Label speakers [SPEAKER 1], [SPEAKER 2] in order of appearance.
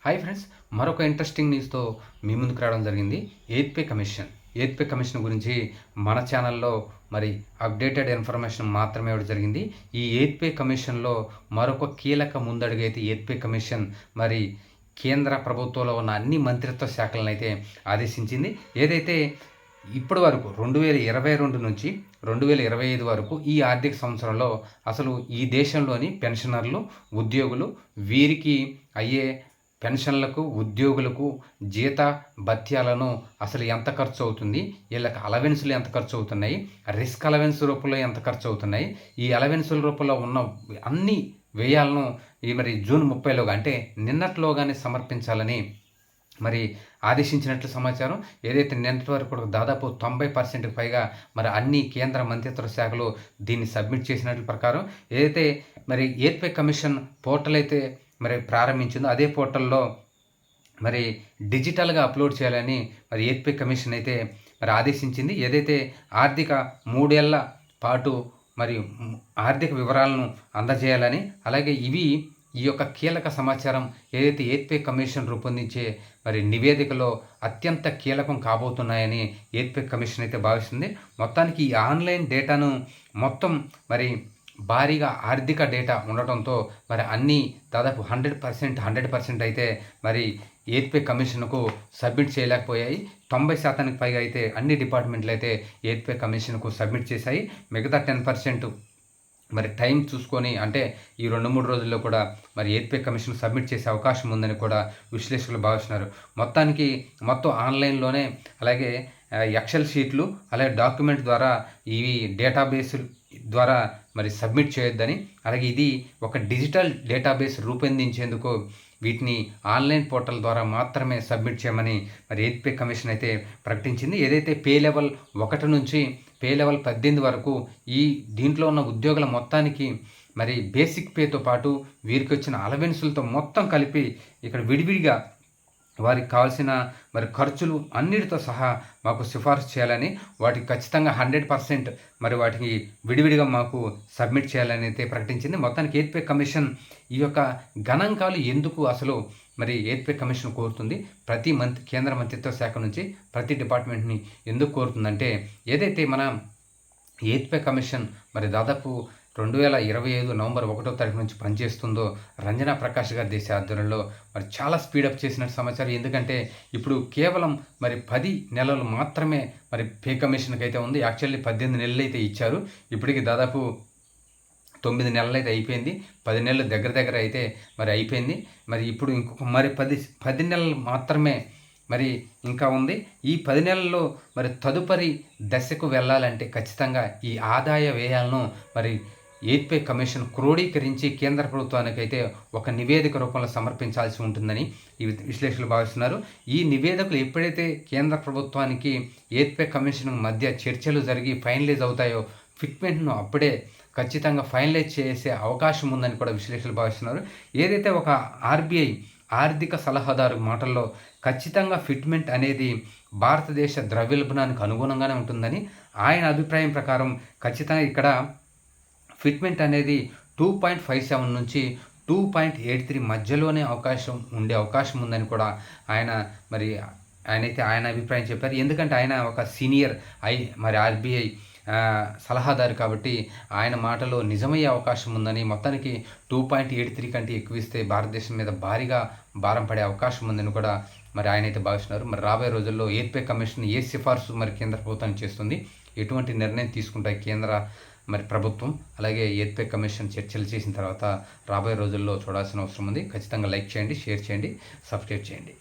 [SPEAKER 1] Hi friends, మరొక interesting న్యూస్తో మీ ముందుకు రావడం జరిగింది. ఎయిత్ పే కమిషన్ గురించి మన ఛానల్లో మరి అప్డేటెడ్ ఇన్ఫర్మేషన్ మాత్రమే ఇవ్వడం జరిగింది. ఈ ఎయిత్ పే కమిషన్లో మరొక కీలక ముందడుగు అయితే ఎయిత్ పే కమిషన్ మరి కేంద్ర ప్రభుత్వంలో ఉన్న అన్ని మంత్రిత్వ శాఖలను అయితే ఆదేశించింది. ఏదైతే ఇప్పటి వరకు 2022 నుంచి 2025 వరకు ఈ ఆర్థిక సంవత్సరంలో అసలు ఈ దేశంలోని పెన్షనర్లు, ఉద్యోగులు వీరికి అయ్యే పెన్షన్లకు, ఉద్యోగులకు జీత భత్యాలను అసలు ఎంత ఖర్చు అవుతుంది, వీళ్ళకి అలవెన్సులు ఎంత ఖర్చు అవుతున్నాయి, రిస్క్ అలవెన్స్ రూపంలో ఎంత ఖర్చు అవుతున్నాయి, ఈ అలవెన్సుల రూపంలో ఉన్న అన్ని వ్యయాలను మరి జూన్ 30లోగా అంటే నిన్నట్లోగానే సమర్పించాలని మరి ఆదేశించినట్లు సమాచారం. ఏదైతే నిన్నటి వరకు కూడా దాదాపు 90%కి పైగా మరి అన్ని కేంద్ర మంత్రిత్వ శాఖలు దీన్ని సబ్మిట్ చేసినట్లు ప్రకారం ఏదైతే మరి ఎయిత్ పే కమిషన్ పోర్టల్ అయితే మరి ప్రారంభించిందో అదే పోర్టల్లో మరి డిజిటల్గా అప్లోడ్ చేయాలని మరి ఎయిత్ పే కమిషన్ అయితే మరి ఆదేశించింది. ఏదైతే ఆర్థిక 3 ఏళ్ల పాటు మరి ఆర్థిక వివరాలను అందజేయాలని, అలాగే ఈ యొక్క కీలక సమాచారం ఏదైతే ఎయిత్ పే కమిషన్ రూపొందించే మరి నివేదికలో అత్యంత కీలకం కాబోతున్నాయని ఎయిత్ పే కమిషన్ అయితే భావిస్తుంది. మొత్తానికి ఈ ఆన్లైన్ డేటాను మొత్తం మరి భారీగా ఆర్థిక డేటా ఉండటంతో మరి అన్నీ దాదాపు 100% అయితే మరి ఎయిత్ పే కమిషన్కు సబ్మిట్ చేయలేకపోయాయి. 90% పైగా అయితే అన్ని డిపార్ట్మెంట్లు అయితే ఎయిత్ పే కమిషన్కు సబ్మిట్ చేశాయి. మిగతా 10% మరి టైం చూసుకొని అంటే ఈ 2-3 రోజుల్లో కూడా మరి ఎయిత్ పే కమిషన్ సబ్మిట్ చేసే అవకాశం ఉందని కూడా విశ్లేషకులు భావిస్తున్నారు. మొత్తం ఆన్లైన్లోనే అలాగే ఎక్సెల్ షీట్లు అలాగే డాక్యుమెంట్ ద్వారా ఇవి డేటాబేస్ ద్వారా మరి సబ్మిట్ చేయొద్దని, అలాగే ఇది ఒక డిజిటల్ డేటాబేస్ రూపొందించేందుకు వీటిని ఆన్లైన్ పోర్టల్ ద్వారా మాత్రమే సబ్మిట్ చేయమని మరి ఎయిత్ పే కమిషన్ అయితే ప్రకటించింది. ఏదైతే పే లెవెల్ 1 నుంచి పే లెవెల్ 18 వరకు ఈ దీంట్లో ఉన్న ఉద్యోగుల మొత్తానికి మరి బేసిక్ పేతో పాటు వీరికి వచ్చిన అలవెన్సులతో మొత్తం కలిపి ఇక్కడ విడివిడిగా వారికి కావాల్సిన మరి ఖర్చులు అన్నిటితో సహా మాకు సిఫార్సు చేయాలని, వాటికి ఖచ్చితంగా 100% మరి వాటికి విడివిడిగా మాకు సబ్మిట్ చేయాలని అయితే ప్రకటించింది. మొత్తానికి ఎయిత్ పే కమిషన్ ఈ యొక్క గణాంకాలు ఎందుకు అసలు మరి ఎయిత్ పే కమిషన్ కోరుతుంది, ప్రతి కేంద్ర మంత్రిత్వ శాఖ నుంచి ప్రతి డిపార్ట్మెంట్ని ఎందుకు కోరుతుందంటే ఏదైతే మన ఎయిత్ పే కమిషన్ మరి దాదాపు 2025 నవంబర్ 1వ తారీఖు నుంచి పనిచేస్తుందో రంజనా ప్రకాష్ గారి దేశ ఆధ్వర్యంలో మరి చాలా స్పీడప్ చేసినట్టు సమాచారం. ఎందుకంటే ఇప్పుడు కేవలం మరి 10 నెలలు మాత్రమే మరి పే కమిషన్కి అయితే ఉంది. యాక్చువల్లీ 18 నెలలు అయితే ఇచ్చారు. ఇప్పటికి దాదాపు 9 నెలలు అయితే అయిపోయింది. 10 నెలలు దగ్గర అయితే మరి అయిపోయింది. మరి ఇప్పుడు ఇంకొక మరి 10 నెలలు మాత్రమే మరి ఇంకా ఉంది. ఈ 10 నెలల్లో మరి తదుపరి దశకు వెళ్ళాలంటే ఖచ్చితంగా ఈ ఆదాయ వ్యయాలను మరి ఎయిత్ పే కమిషన్ క్రోడీకరించి కేంద్ర ప్రభుత్వానికైతే ఒక నివేదిక రూపంలో సమర్పించాల్సి ఉంటుందని ఈ విశ్లేషకులు భావిస్తున్నారు. ఈ నివేదికలు ఎప్పుడైతే కేంద్ర ప్రభుత్వానికి ఎయిత్ పే కమిషన్ మధ్య చర్చలు జరిగి ఫైనలైజ్ అవుతాయో ఫిట్మెంట్ను అప్పుడే ఖచ్చితంగా ఫైనలైజ్ చేసే అవకాశం ఉందని కూడా విశ్లేషకులు భావిస్తున్నారు. ఏదైతే ఒక ఆర్బీఐ ఆర్థిక సలహాదారు మాటల్లో ఖచ్చితంగా ఫిట్మెంట్ అనేది భారతదేశ ద్రవ్యోల్బణానికి అనుగుణంగానే ఉంటుందని ఆయన అభిప్రాయం ప్రకారం ఖచ్చితంగా ఇక్కడ ఫిట్మెంట్ అనేది 2.57 నుంచి 2.83 మధ్యలోనే ఉండే అవకాశం ఉందని కూడా ఆయన అభిప్రాయం చెప్పారు. ఎందుకంటే ఆయన ఒక సీనియర్ మరి ఆర్బీఐ సలహాదారు కాబట్టి ఆయన మాటలో నిజమయ్యే అవకాశం ఉందని, మొత్తానికి 2.83 కంటే ఎక్కువ ఇస్తే భారతదేశం మీద భారీగా భారం పడే అవకాశం ఉందని కూడా మరి ఆయన అయితే భావిస్తున్నారు. మరి రాబోయే రోజుల్లో ఎయిత్ పే కమిషన్ ఏ సిఫార్సు మరి కేంద్ర ప్రభుత్వం చేస్తుంది, ఎటువంటి నిర్ణయం తీసుకుంటాయి కేంద్ర మరి ప్రభుత్వం, అలాగే ఎయిత్ పే కమిషన్ చర్చలు చేసిన తర్వాత రాబోయే రోజుల్లో చూడాల్సిన అవసరం ఉంది. ఖచ్చితంగా లైక్ చేయండి, షేర్ చేయండి, సబ్స్క్రైబ్ చేయండి.